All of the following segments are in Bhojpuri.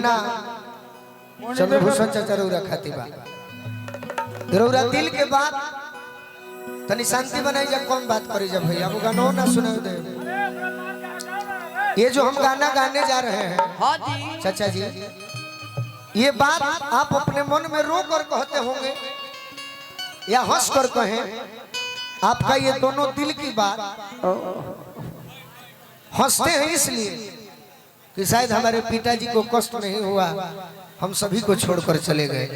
गाना चंद्रभूषण चाचा रौरा खाती बा रौरा दिल के बात तनी शांति बनाई जा कौन बात करी जब भैया वो गाना ना सुने दे। ये जो हम गाना गाने जा रहे हैं हाँ जी चाचा जी, ये बात आप अपने मन में रो कर कहते होंगे या हंस कर कहें, आपका ये दोनों दिल की बात। हंसते हैं इसलिए कि शायद हमारे पिताजी को कष्ट नहीं हुआ, हम सभी को छोड़कर चले गए।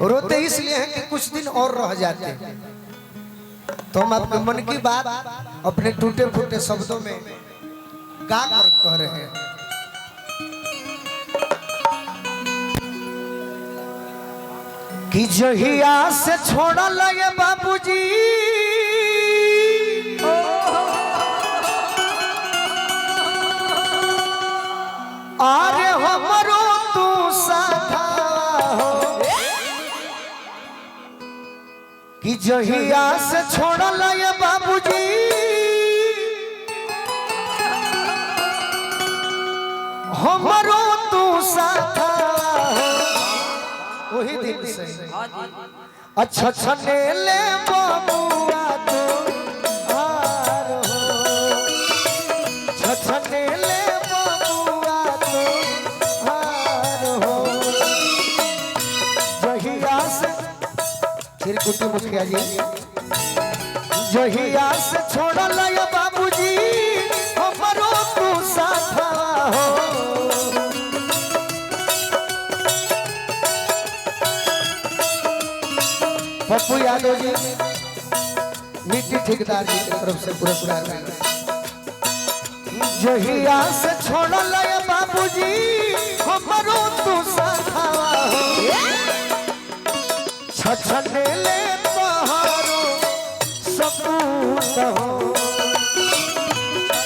रोते इसलिए हैं कि कुछ दिन और रह जाते। तो हम आपके मन की बात अपने टूटे फूटे शब्दों में गा कर कह रहे हैं। कि जहिया से छोड़ा लगे बाबूजी, अरे हमरो तू साथा हो। कि जहिया से छोड़ा लगे बाबूजी, हमरो तू साथा हो। वही दिन से अच्छा छने ले बबुआ तो हार हो, छने ले बबुआ तो हार हो। जहिया से फिर कुटी मुखिया जी, जहिया से छोड़ा लया बाबूजी, हमरो तू साथा हो। पप्पू यादव जी मिट्टी ठेकेदार जी की तरफ से पुरस्कार मिला। जहिया से छोड़ा लया बाबूजी, हमरो तू साथा हो। छछने ले तोहरो सपूत हो,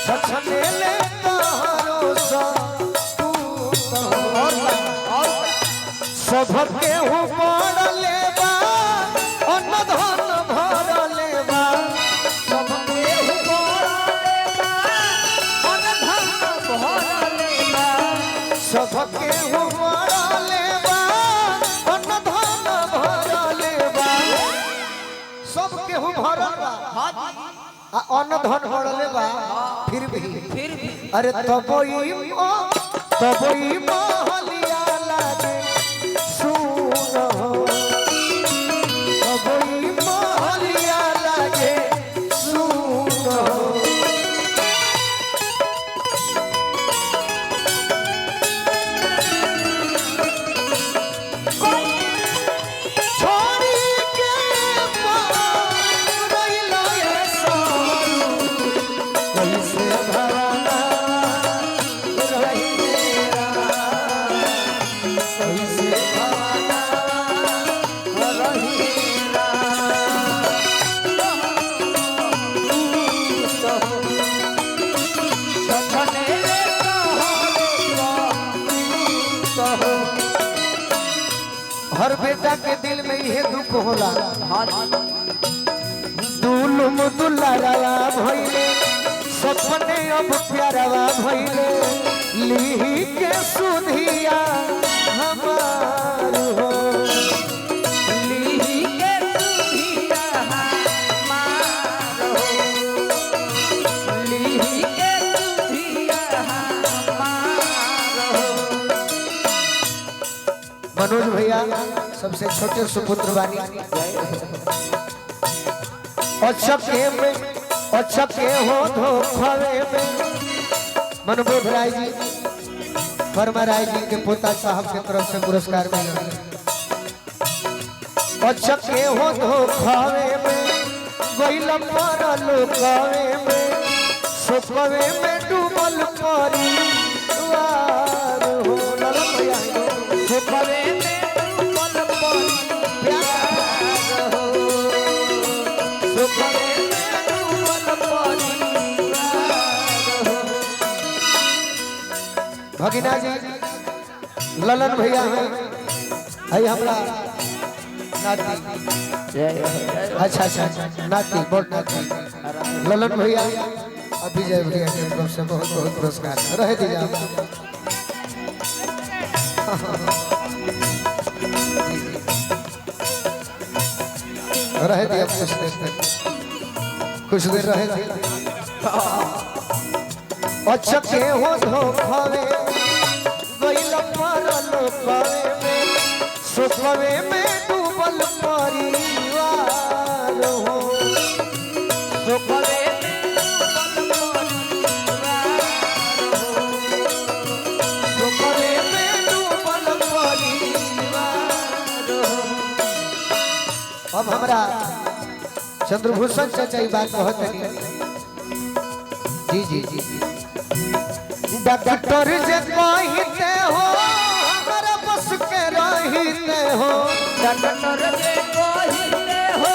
छछने ले तोहरो सपूत हो। सबके हो पड़ लेबा अन्न धन भर लेबा, सबके हो पड़ लेबा अन्न धन भर लेबा, सबके हो पड़ लेबा अन्न धन भर लेबा। सबके हो भरल बा अन्न धन भरले बा, फिर भी अरे तबई महलिया लागे सुन हो, तबई महलिया लागे सुन हो। हर बेटा के दिल में यह दुख होला, दुलुम दुलारा भइले सपने अब प्यारा भइले, लिही के सुधिया हमार हो, लिही के सुधिया हमार हो, लिही के सुधिया हमार हो। मनोज भैया सबसे छोटे सुपुत्र बानी, अचके हो धोखवे में। मनोज राय जी वर्मा राय जी के पोता साहब के तरफ से पुरस्कार मिला। अचके हो धोखवे में, गइल मरल कवे में, सोकवे में डूबल परिवार हो। सोकवे में भगिना जी ललन भैया हैं, हमरा नाती, अच्छा नाती बोल नाती ललन भैया विजय भैया की तरफ से बहुत बहुत पुरस्कार रहे दीजिए। रह दिया कुछ देर रहे थे। अच्छा के हो धोखावे गइल मरल पावे में सुखवे में डूबल परिवार हो सुखवे में डूबल परिवार हो। अब हमरा चंद्रभूषण चाचा बात बहुत है। जी जी जी डॉक्टर जे कहते हो हमारा बस के रहते हो डॉक्टर जे कहते हो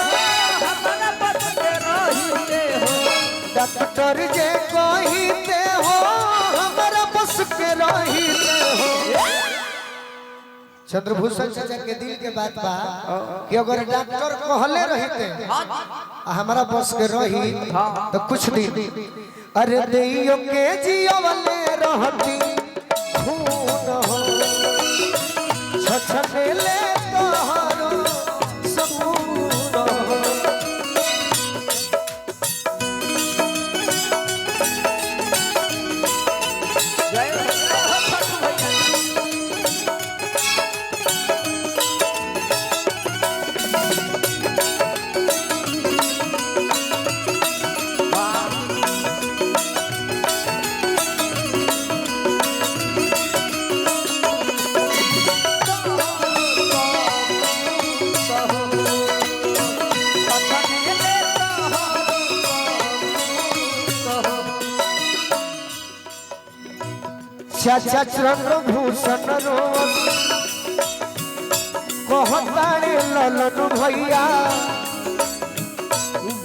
हमारा बस के रहते हो डॉक्टर जे कहते हो हमारा बस के रहते हो। चंद्रभूषण चाचा के दिल के बात बा कि अगर डॉक्टर कहले रहते हमारा बस के रही तो कुछ दिन अरे देइयो के जियवले रहती खून हो छछनेले तोहरो सकून हो। चाचा चंद्रभूषण रोज कहतारे ललन भैया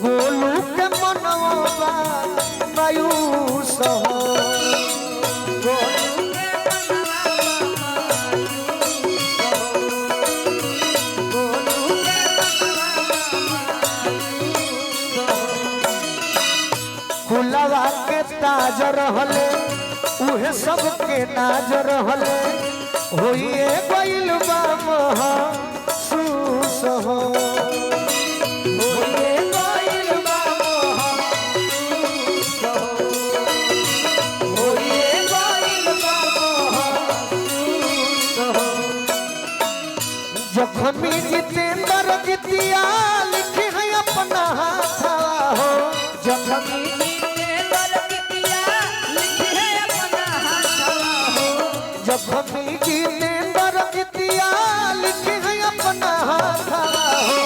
गोलू के मनवा मायूस हो कुलवा के ताज रहले उहे सबके नाज रहले होइए गइल बा महसूस हो होइए गइल बा महसूस हो होइए गइल बा महसूस हो। जखमी जितेंद्र गीतिया लिखी है अपना हाथवा हो जखमी जखमी जितेंद्र गीतिया लिखी है अपना हाथवा हो।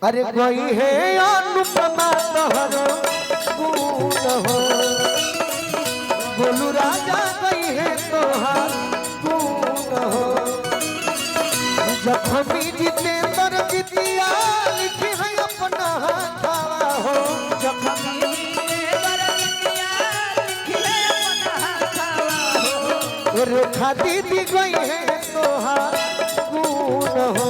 अरे कोई है अनुपमा तोहरो गुण हो बोलू राजा कोई है तोहार गुण हो जखमी जितेंद्र गीतिया लिखी है अपना हाथवा हो जखमी रेखा दीदी गई है तोहार गुण हो